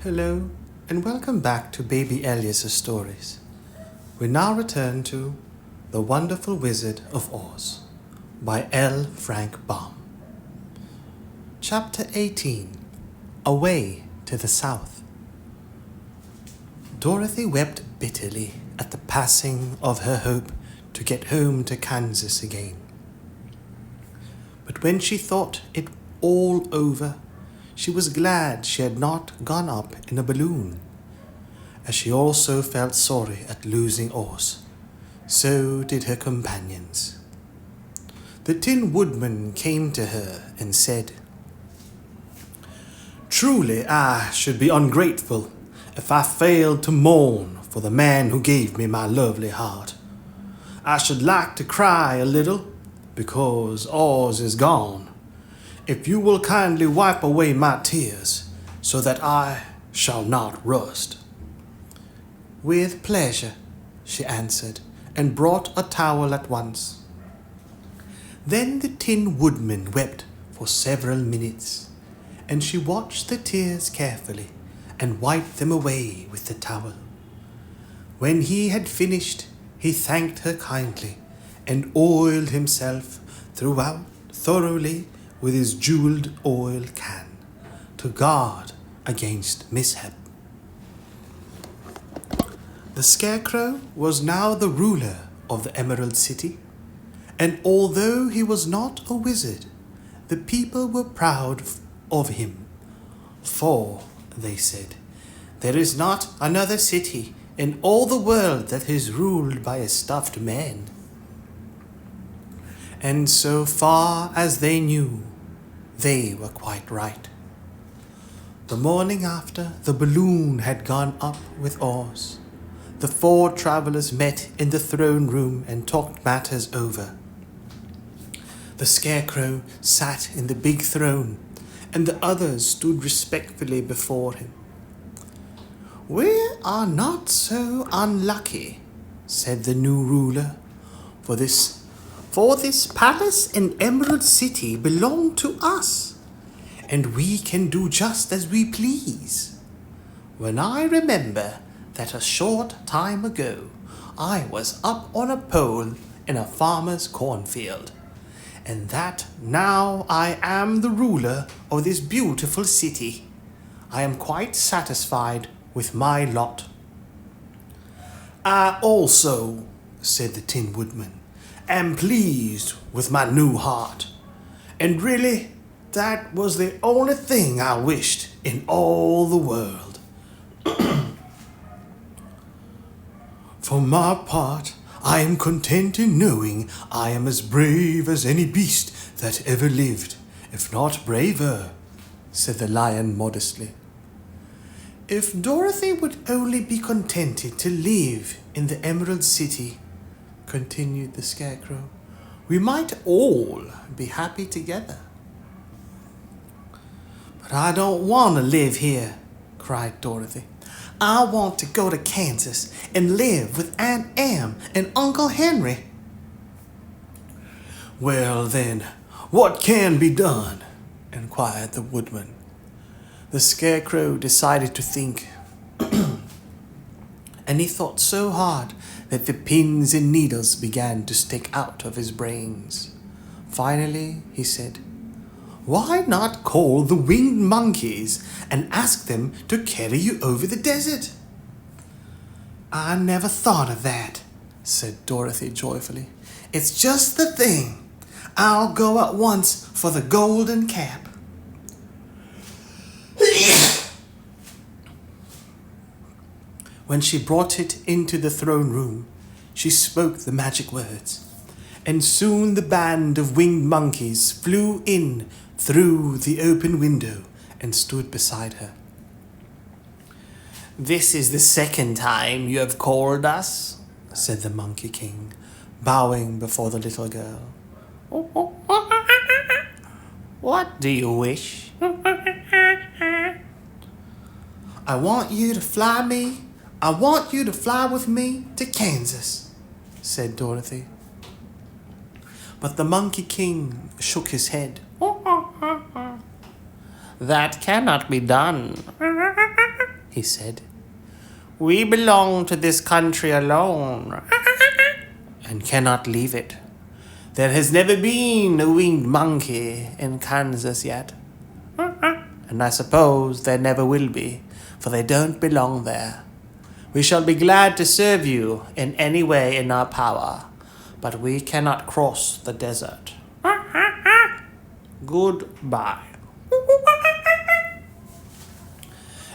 Hello, and welcome back to Baby Elias's stories. We now return to The Wonderful Wizard of Oz by L. Frank Baum. Chapter 18 Away to the South. Dorothy wept bitterly at the passing of her hope to get home to Kansas again. But when she thought it all over, she was glad she had not gone up in a balloon, as she also felt sorry at losing Oz. So did her companions. The Tin Woodman came to her and said, "Truly I should be ungrateful if I failed to mourn for the man who gave me my lovely heart. I should like to cry a little because Oz is gone. If you will kindly wipe away my tears, so that I shall not rust." "With pleasure," she answered, and brought a towel at once. Then the Tin Woodman wept for several minutes, and she watched the tears carefully and wiped them away with the towel. When he had finished, he thanked her kindly and oiled himself throughout thoroughly with his jeweled oil can to guard against mishap. The Scarecrow was now the ruler of the Emerald City, and although he was not a wizard, the people were proud of him. For, they said, there is not another city in all the world that is ruled by a stuffed man. And so far as they knew, they were quite right. The morning after the balloon had gone up with Oz, the four travelers met in the throne room and talked matters over. The Scarecrow sat in the big throne, and the others stood respectfully before him. "We are not so unlucky," said the new ruler, for this palace and Emerald City belong to us, and we can do just as we please. When I remember that a short time ago I was up on a pole in a farmer's cornfield, and that now I am the ruler of this beautiful city, I am quite satisfied with my lot." "I also," said the Tin Woodman, "am pleased with my new heart, and really that was the only thing I wished in all the world. For my part, I am content in knowing I am as brave as any beast that ever lived, if not braver," said the Lion modestly. "If Dorothy would only be contented to live in the Emerald City," continued the Scarecrow, "we might all be happy together." "But I don't want to live here," cried Dorothy. "I want to go to Kansas and live with Aunt Em and Uncle Henry." "Well then, what can be done?" inquired the Woodman. The Scarecrow decided to think, and he thought so hard that the pins and needles began to stick out of his brains. Finally, he said, "Why not call the winged monkeys and ask them to carry you over the desert?" "I never thought of that," said Dorothy joyfully. "It's just the thing. I'll go at once for the golden cap." When she brought it into the throne room, she spoke the magic words, and soon the band of winged monkeys flew in through the open window and stood beside her. "This is the second time you have called us," said the Monkey King, bowing before the little girl. "What do you wish?" I want you to fly with me to Kansas," said Dorothy. But the Monkey King shook his head. "That cannot be done. he said. "We belong to this country alone and cannot leave it. There has never been a winged monkey in Kansas yet. And I suppose there never will be, for they don't belong there. We shall be glad to serve you in any way in our power, but we cannot cross the desert. Goodbye."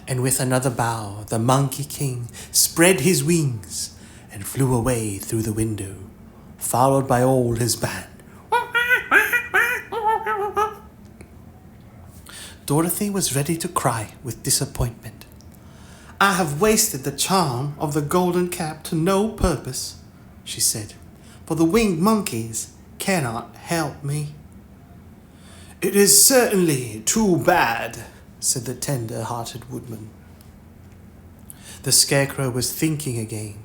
And with another bow, the Monkey King spread his wings and flew away through the window, followed by all his band. Dorothy was ready to cry with disappointment. "I have wasted the charm of the golden cap to no purpose," she said, "for the winged monkeys cannot help me." "It is certainly too bad," said the tender-hearted woodman. The Scarecrow was thinking again,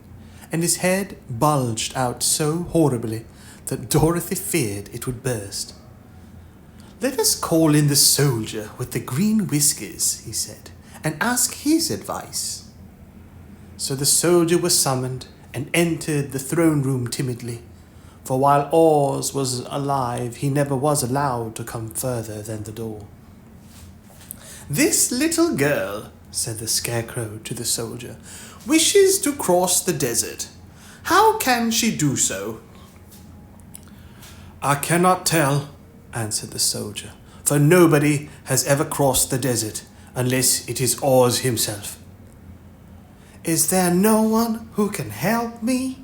and his head bulged out so horribly that Dorothy feared it would burst. "Let us call in the soldier with the green whiskers," he said, "and ask his advice." So the soldier was summoned and entered the throne room timidly, for while Oz was alive, he never was allowed to come further than the door. "This little girl," said the Scarecrow to the soldier, "wishes to cross the desert. How can she do so?" "I cannot tell," answered the soldier, "for nobody has ever crossed the desert unless it is Oz himself." "Is there no one who can help me?"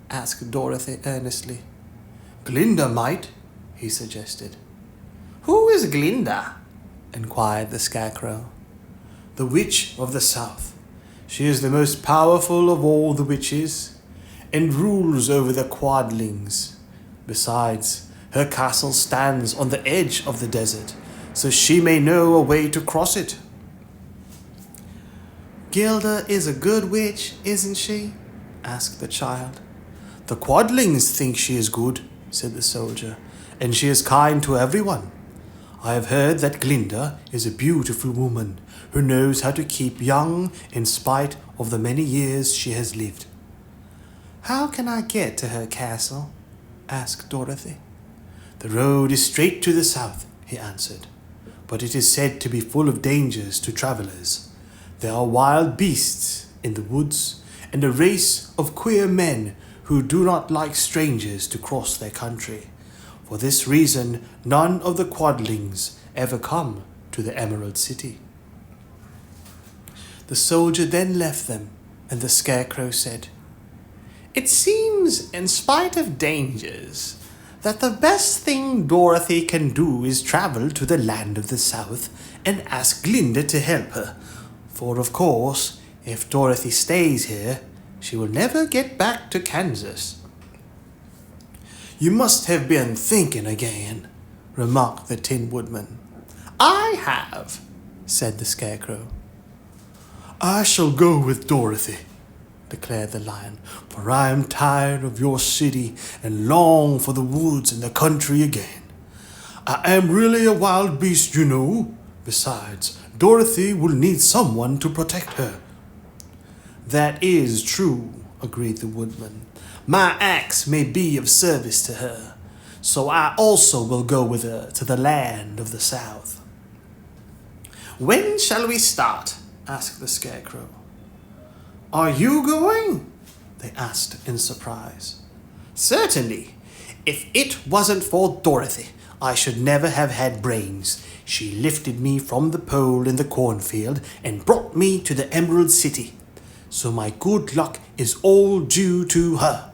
asked Dorothy earnestly. "Glinda might," he suggested. "Who is Glinda?" inquired the Scarecrow. "The Witch of the South. She is the most powerful of all the witches and rules over the Quadlings. Besides, her castle stands on the edge of the desert, so she may know a way to cross it." "Gilda is a good witch, isn't she?" asked the child. "The Quadlings think she is good," said the soldier, "and she is kind to everyone. I have heard that Glinda is a beautiful woman who knows how to keep young in spite of the many years she has lived." "How can I get to her castle?" asked Dorothy. "The road is straight to the south," he answered, "but it is said to be full of dangers to travelers. There are wild beasts in the woods and a race of queer men who do not like strangers to cross their country. For this reason, none of the Quadlings ever come to the Emerald City." The soldier then left them, and the Scarecrow said, "It seems, in spite of dangers, that the best thing Dorothy can do is travel to the land of the South and ask Glinda to help her. For, of course, if Dorothy stays here, she will never get back to Kansas." "You must have been thinking again," remarked the Tin Woodman. "I have," said the Scarecrow. "I shall go with Dorothy," declared the Lion, "for I am tired of your city and long for the woods and the country again. I am really a wild beast, you know. Besides, Dorothy will need someone to protect her." "That is true," agreed the Woodman. "My axe may be of service to her, so I also will go with her to the land of the South." "When shall we start?" asked the Scarecrow. "Are you going?" they asked in surprise. "Certainly. If it wasn't for Dorothy, I should never have had brains. She lifted me from the pole in the cornfield and brought me to the Emerald City. So my good luck is all due to her,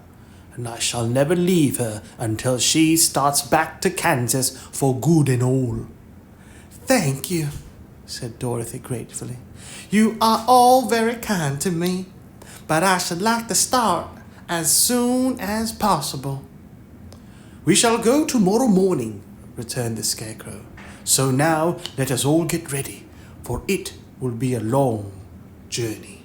and I shall never leave her until she starts back to Kansas for good and all." "Thank you," said Dorothy gratefully. "You are all very kind to me, but I should like to start as soon as possible." "We shall go tomorrow morning," returned the Scarecrow. "So now let us all get ready, for it will be a long journey."